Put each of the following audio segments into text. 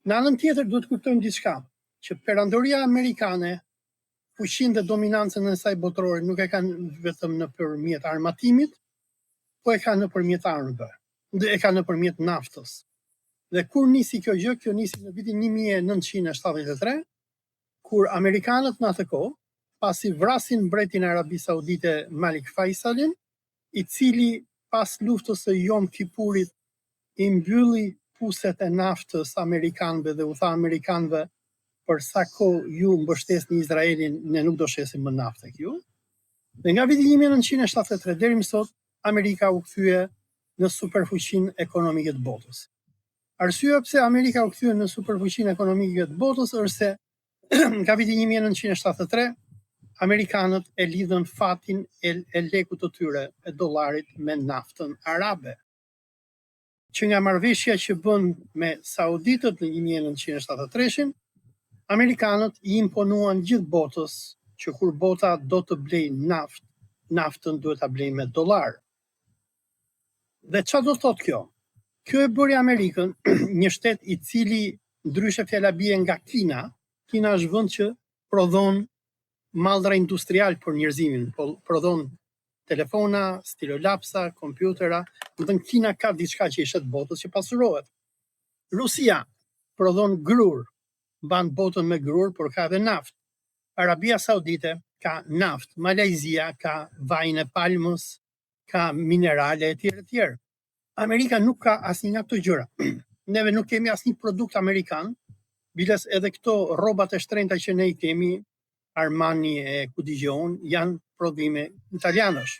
Në anën tjetër duhet kuptojmë diçka, që perandoria amerikane fuqinë dhe dominancën e saj botërore nuk e kanë vetëm nëpërmjet armatimit, po e kanë nëpërmjet armëve, dhe e kanë nëpërmjet naftës. Dhe kur nisi kjo gjë, kjo nisi në vitin 1973, kur amerikanët në atë kohë, pasi vrasin mbretin e Arabisë Saudite Malik Faisalin, i cili pas luftës së Yom Kippurit i mbylli puset e naftës amerikanëve dhe u tha amerikanëve, për sa kohë ju mbështesni Izraelin, ne nuk do shesim më naftë tek ju. Dhe nga viti 1973 deri më sot, Amerika u kthye në superfuqinë ekonomike të botës. Arsyeja pse Amerika u kthye në superfuqinë ekonomike të botës është se nga viti 1973 amerikanët e lidhën fatin e lekut të tyre, e dollarit, me naftën arabe. Që nga marrëveshja që bën me sauditët në 1973, amerikanët i imponuan gjithë botës që kur bota do të blej naftën duhet ta blej me dollar. Dhe çfarë do thotë kjo? Kjo e bëri Amerikën një shtet i cili ndryshe fjala bie nga Kina. Kina është vend që prodhon mallra industrial për njerëzimin, prodhon telefona, stilolapsa, kompjutera, dhe Kina ka diçka që i shet botës që pasurohet. Rusia prodhon grur, ban botën me grur, por ka edhe naftë. Arabia Saudite ka naftë, Malajzia ka vajin e palmës, ka minerale e tjerë. Amerika nuk ka asnjë nga këto gjëra. Neve nuk kemi asnjë produkt amerikan, biles edhe këto rrobat e shtrenjta që ne i kemi, Armani e Kudijon, janë prodhime italianësh.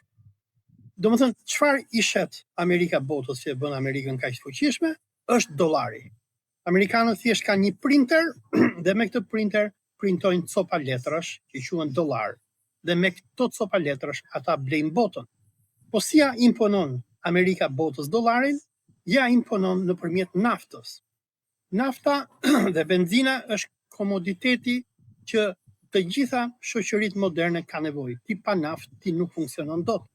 Domethënë, çfarë i shet Amerika botës që e bën Amerikën kaq të fuqishme? Është dollari. Amerikanët thjesht kanë një printer dhe me këtë printer printojnë copa letrash që quhen dollar. Dhe me këto copa letrash ata blejnë botën. Po si ja imponon Amerika botës dollarin? Ja imponon nëpërmjet naftës. Nafta dhe benzina është komoditeti që të gjitha shoqëritë moderne kanë nevojë. Ti pa naftë ti nuk funksionon dot.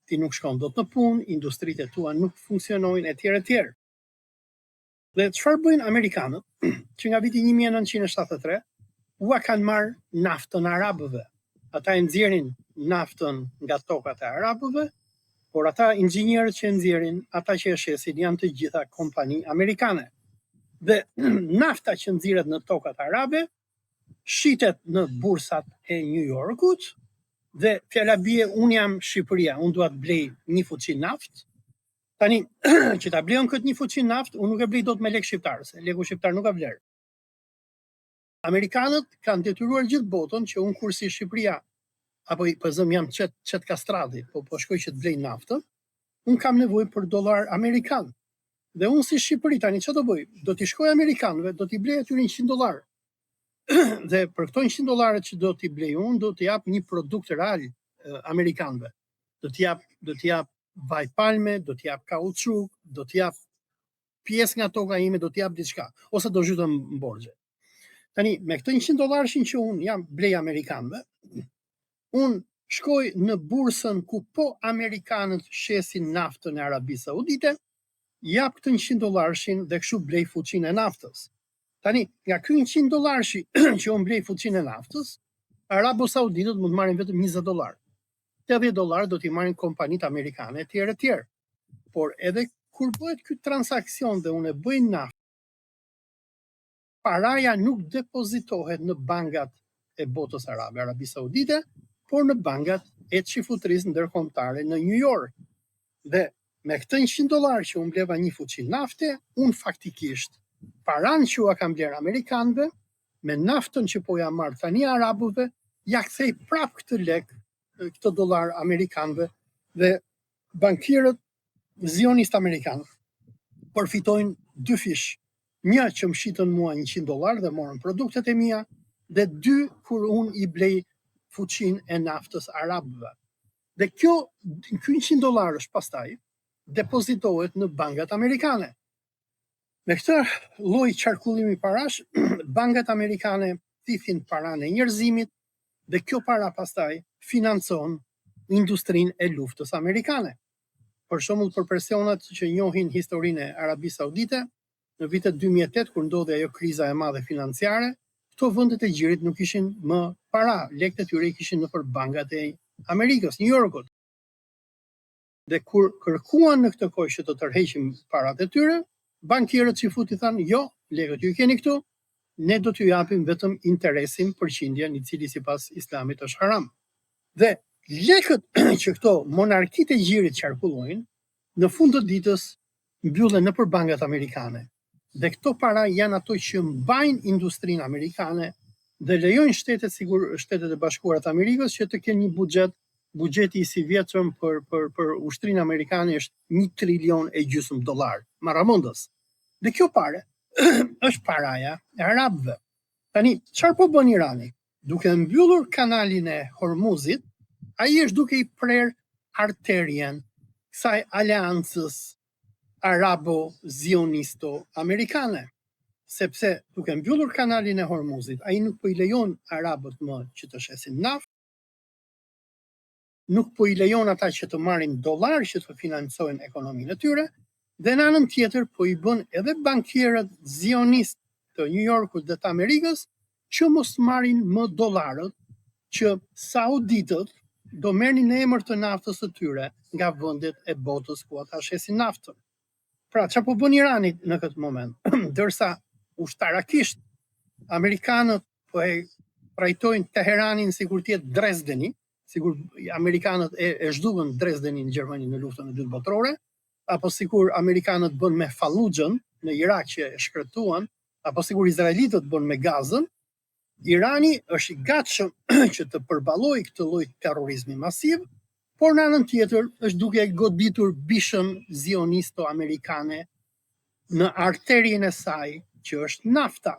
Ti nuk shkon dot në punë, industritë tua nuk funksionojnë etj. Dhe çfarë bëjnë amerikanët? Që nga viti 1973 ua kanë marrë naftën arabëve. Ata e nxjerrin naftën nga tokat e arabëve, por ata inxhinierët që e nxjerrin, ata që e shesin janë të gjitha kompani amerikane. Dhe nafta që nxirret në tokat arabe shitet në bursat e New Yorkut dhe fjala bie unë jam Shqipëria, unë dua të blej një fuqi naftë. Tani që ta blejon këtë një fuqi naftë, unë nuk e blej dot me lek shqiptar, se leku shqiptar nuk ka vlerë. Amerikanët kanë detyruar gjithë botën që unë kur si Shqipëria apo po zëm jam çet kastrati, po shkoj që të blej naftën, unë kam nevojë për dollar amerikan. Dhe unë si Shqipëri tani çfarë do bëj? Do t'i shkoj amerikanëve, do t'i blej aty $100. Dhe për këto $100 që do t'i blej unë, do t'i jap një produkt real amerikanëve. Do t'i jap vaj palme, do t'i jap kauçuk, do t'i jap pjesë nga toka ime, do t'i jap diçka, ose do zhytem në borxhe. Tani me këto $100 që unë jam blej amerikanëve, unë shkoj në bursën ku po amerikanët shesin naftën e Arabisë Saudite, jap këtë $100 dhe kështu blej fuqinë e naftës. Tani, nga ky $100 që unë blej fuqinë e naftës, Arabo Sauditët mund të marrin vetëm $20. $80 do t'i marrin kompanitë amerikane etj. Por edhe kur bëhet ky transaksion dhe unë e bëj naftë, paraja nuk depozitohet në bankat e botës arabe, Arabisë Saudite, por në bankat e çifutrisë ndërkombëtare në New York. Dhe me këtë $100 që unë bleva një fuqi nafte, unë faktikisht paran që ua kam bler amerikanëve, me naftën që po ja marr tani arabëve, ja kthej prap këtë lek, këtë dollar amerikanëve, dhe bankierët zionist amerikanë përfitojnë dy fish. Një që më shitën mua $100 dhe morën produktet e mia, dhe dy kur unë i blej fuqinë e naftës arabëve. Dhe ky $100 pastaj depozitohet në bankat amerikane. Me këtë lloj qarkullimi parash, bankat amerikane thithin paranë e njerëzimit dhe kjo para pastaj financon industrinë e luftës amerikane. Për shembull, për personat që njohin historinë e Arabisë Saudite, në vitet 2008, kur ndodhi ajo kriza e madhe financiare, këto vendet e gjirit nuk ishin më para, lekët e tyre i kishin nëpër bankat e Amerikës, New Yorkut. Dhe kur kërkuan në këtë kohë që të tërheqim parat e tyre, bankierët që futi thanë, jo, lekët ju keni këtu, ne do t'ju japim vetëm interesin përqindjen i cili sipas Islamit është haram. Dhe lekët që këto monarkitë e gjirit qarkullojnë, në fund të ditës mbyllen nëpër bankat amerikane. Dhe këto para janë ato që mbajnë industrinë amerikane dhe lejojnë shtetet e bashkuara të Amerikës që të kenë një buxheti i si vjetërm për ushtrinë amerikane është $1,5 trilion, marramundës. Dhe kjo pare është paraja e arabëve. Tani, çfarë po bën Irani? Duke mbyllur kanalin e Hormuzit, ai është duke i prerë arterien kësaj aleancës arabo-zionisto-amerikane. Sepse duke mbyllur kanalin e Hormuzit, ai nuk po i lejon arabët më që të shesin naftë, nuk po i lejon ata që të marrin dollar që të financojnë ekonominë e tyre, dhe në anën tjetër po i bën edhe bankierët zionistë të New Yorkut dhe të Amerikës që mos marrin më dollarët që sauditët do merrnin në emër të naftës së tyre nga vendet e botës ku ata shesin naftën. Pra, çfarë po bën Irani në këtë moment? Ndërsa ushtarakisht amerikanët po e trajtojnë Teheranin sikur të jetë Dresdeni, sikur amerikanët e zhdukën Dresdenin në Gjermani në luftën e dytë botërore, apo sikur amerikanët bën me Fallujën në Irak që e shkretuan, apo sikur izraelitët bën me Gazën, Irani është i gatshëm që të përballojë këtë lloj terrorizmi masiv, por në anën tjetër është duke goditur bishën zionisto-amerikane në arterien e saj që është nafta.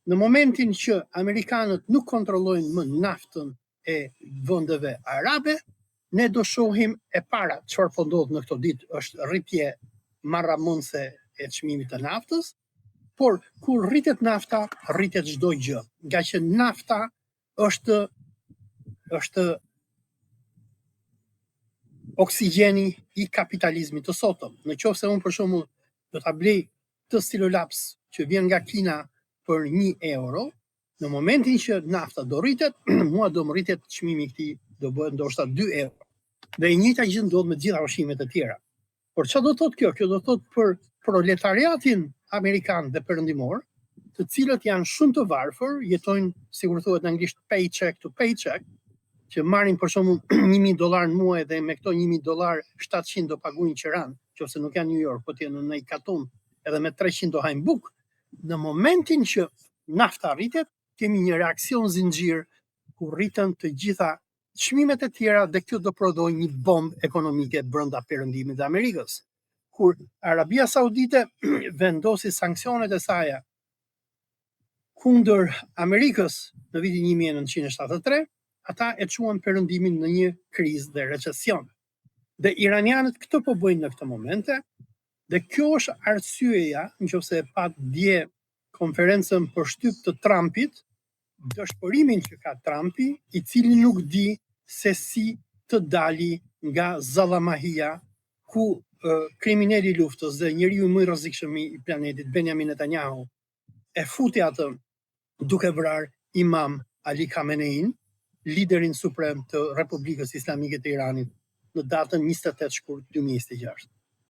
Në momentin që amerikanët nuk kontrollojnë më naftën e vendeve arabe, ne do shohim e para çfarë po ndodh në këto ditë është rritje marramundse e çmimit të naftës, por kur rritet nafta, rritet çdo gjë, nga që nafta është oksigjeni i kapitalizmit të sotëm. Në qoftë se unë për shembull do ta blej të stilolaps që vjen nga Kina për €1, në momentin që nafta do rritet, mua do më rritet çmimi i këtij do bëhet ndoshta €2. Dhe e njëjta gjë ndodh me të gjitha ushqimet e tjera. Por çfarë do thotë kjo? Kjo do thotë për proletariatin amerikan dhe perëndimor, të cilët janë shumë të varfër, jetojnë sikur thuhet në anglisht paycheck to paycheck, që marrin për shembull $1,000 në muaj dhe me këto $1,000 700 do paguajnë qiran, nëse nuk janë në New York, po të jenë në një katun, edhe me 300 do hajnë buk. Në momentin që nafta rritet, kemi një reaksion zinxhir ku rriten të gjitha çmimet e tjera dhe kjo do prodhojë një bombë ekonomike brenda perëndimit të Amerikës. Kur Arabia Saudite vendosi sanksionet e saj kundër Amerikës në vitin 1973, ata e quan perëndimin në një krizë dhe recesion. Dhe iranianët këtë po bëjnë në këtë momente, dhe kjo është arsyeja, nëse e pat dje konferencën për shtyp të Trumpit, dëshpërimin që ka Trumpi, i cili nuk di se si të dali nga Zallamahia, ku kriminali i luftës dhe njeriu më i rrezikshëm i planetit, Benjamin Netanyahu, e futi atë duke vrarë Imam Ali Khamenein, liderin suprem të Republikës Islamike të Iranit, në datën 28 shkurt 2026.